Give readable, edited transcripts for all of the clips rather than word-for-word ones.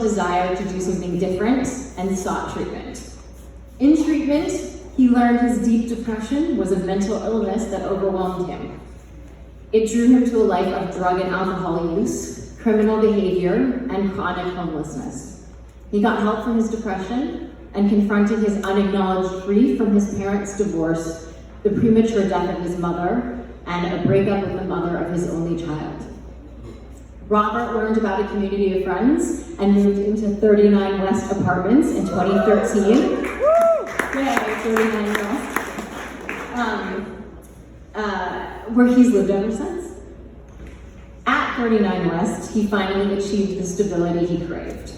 desire to do something different and sought treatment. In treatment, he learned his deep depression was a mental illness that overwhelmed him. It drew him to a life of drug and alcohol use, criminal behavior, and chronic homelessness. He got help for his depression and confronted his unacknowledged grief from his parents' divorce, the premature death of his mother, and a breakup with the mother of his only child. Robbert learned about a community of friends and moved into 39 West Apartments in 2013. Yay, 39 West. Where he's lived ever since. At 39 West, he finally achieved the stability he craved.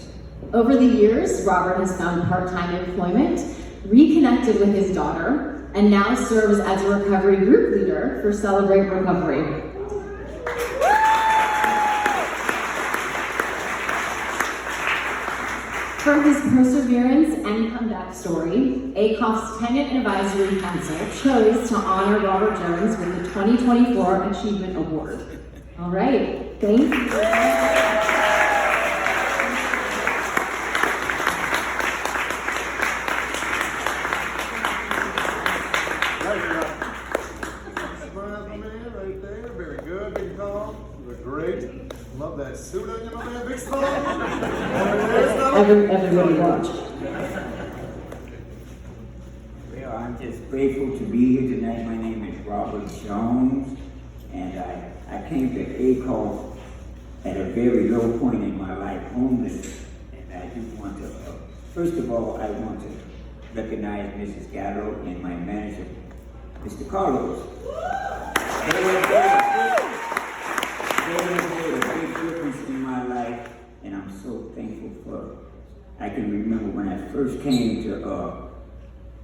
Over the years, Robbert has found part-time employment, reconnected with his daughter, and now serves as a recovery group leader for Celebrate Recovery. For his perseverance and comeback story, Acof's Tenant Advisory Council chose to honor Robbert Jones with the 2024 Achievement Award. All right, thank you. Love that suit on you, my man. Big smile. Everybody watch. Well, I'm just grateful to be here tonight. My name is Robbert Jones, and I came to Acof at a very low point in my life, homeless. And I just want to, first of all, I want to recognize Mrs. Gala and my manager, Mr. Carlos. They made a big difference in my life, and I'm so thankful for. I can remember when I first came to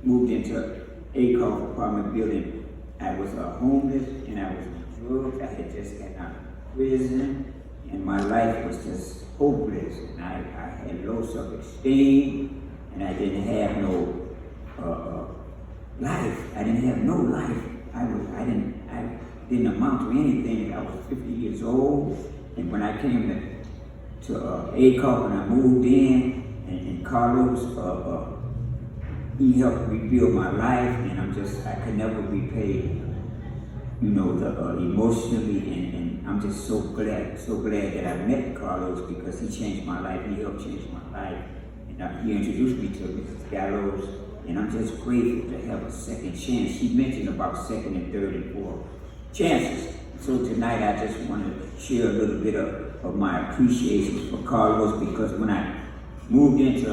moved into Acof apartment building. I was homeless and I was on drugs. I had just gotten out of prison, and my life was just hopeless. And I had low self-esteem, and I didn't have no life. I didn't have no life. I didn't amount to anything. I was 50 years old, and when I came to Acof and I moved in, and Carlos, he helped rebuild my life, and I could never repay, the emotionally, and I'm just so glad that I met Carlos, because he changed my life. He helped change my life, and he introduced me to Mrs. Gallows, and I'm just grateful to have a second chance. She mentioned about second and third and fourth chances. So tonight I just want to share a little bit of my appreciation for Carlos, because when I moved into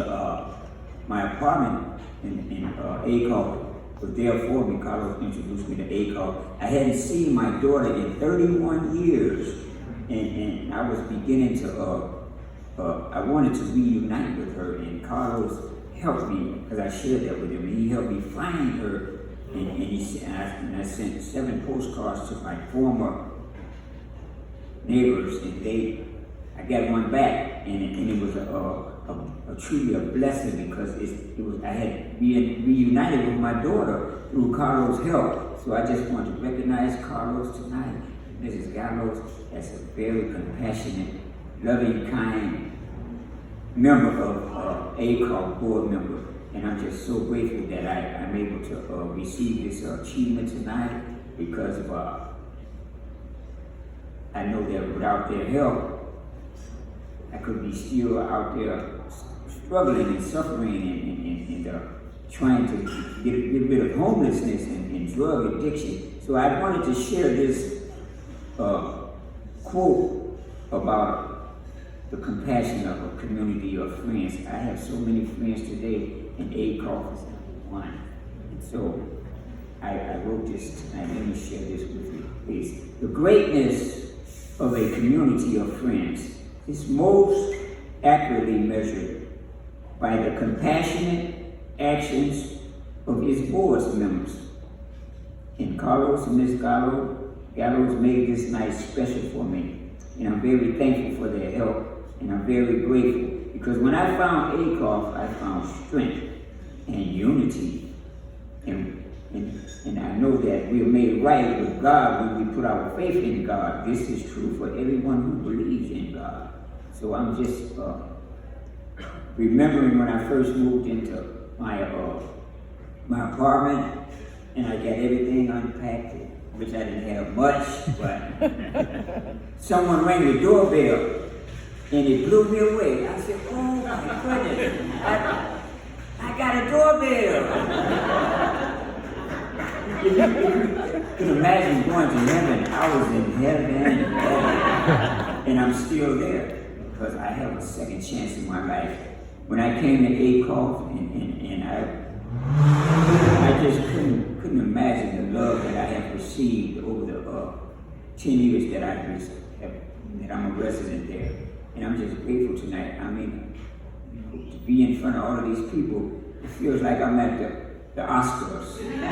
my apartment in Acof, was there for me. Carlos introduced me to Acof. I hadn't seen my daughter in 31 years, and I was beginning to, I wanted to reunite with her, and Carlos helped me, because I shared that with him. He helped me find her. And I sent 7 postcards to my former neighbors, and I got one back, and it was a truly a blessing, because I had reunited with my daughter through Carlos' help. So I just want to recognize Carlos tonight, Mrs. Gallows, as a very compassionate, loving, kind member of Acof, board member. And I'm just so grateful that I'm able to receive this achievement tonight, because I know that without their help, I could be still out there struggling and suffering and trying to get rid of homelessness and drug addiction. So I wanted to share this quote about the compassion of a community of friends. I have so many friends today, and Acof is one. And so I wrote this tonight. Let me share this with you, please. The greatness of a community of friends is most accurately measured by the compassionate actions of its board members. And Carlos and Ms. Gallows made this night special for me. And I'm very thankful for their help, and I'm very grateful. Because when I found Acof, I found strength and unity. And I know that we're made right with God when we put our faith in God. This is true for everyone who believes in God. So I'm just remembering when I first moved into my apartment, and I got everything unpacked, which I didn't have much, but someone rang the doorbell, and it blew me away. I said, oh my goodness, I got a doorbell. If you can imagine going to heaven, I was in heaven, and I'm still there because I have a second chance in my life. When I came to Acof, and I just couldn't imagine the love that I have received over the 10 years that that I'm a resident there. And I'm just grateful tonight. I mean, to be in front of all of these people, it feels like I'm at the Oscars. and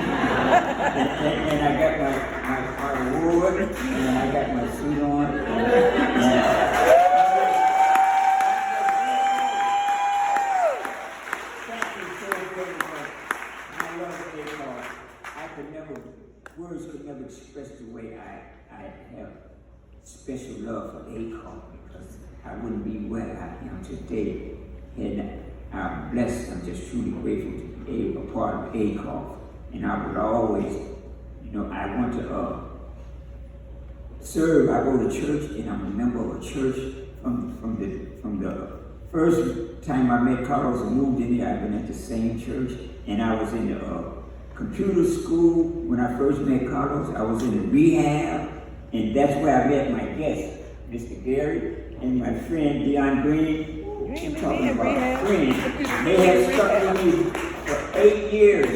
I got my award, and I got my suit on. Words could never express the way I have special love for Acof, because I wouldn't be where I am today. And I'm blessed. I'm just truly grateful to be a part of Acof. And I would always, I want to serve. I go to church, and I'm a member of a church from the first time I met Carlos and moved in there. I've been at the same church, and I was in the computer school when I first met Carlos. I was in the rehab, and that's where I met my guest, Mr. Gary, and my friend Dion Green. I'm talking about friends. They have stuck with me for 8 years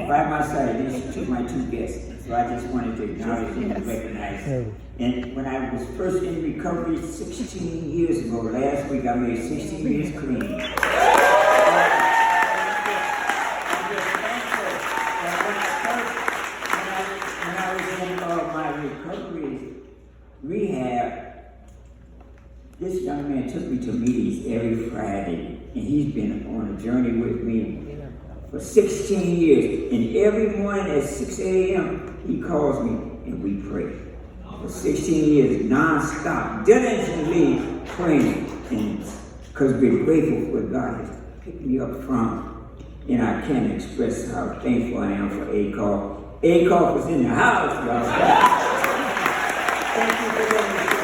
by my side. These are my two guests. So I just wanted to acknowledge and recognize. And when I was first in recovery 16 years ago, last week I made 16 years clean. Rehab, this young man took me to meetings every Friday, and he's been on a journey with me for 16 years. And every morning at 6 a.m., he calls me and we pray. For 16 years, non-stop, diligently praying. And because we're grateful for what God has picked me up from. And I can't express how thankful I am for Acof. Acof is in the house, y'all. Thank you for letting me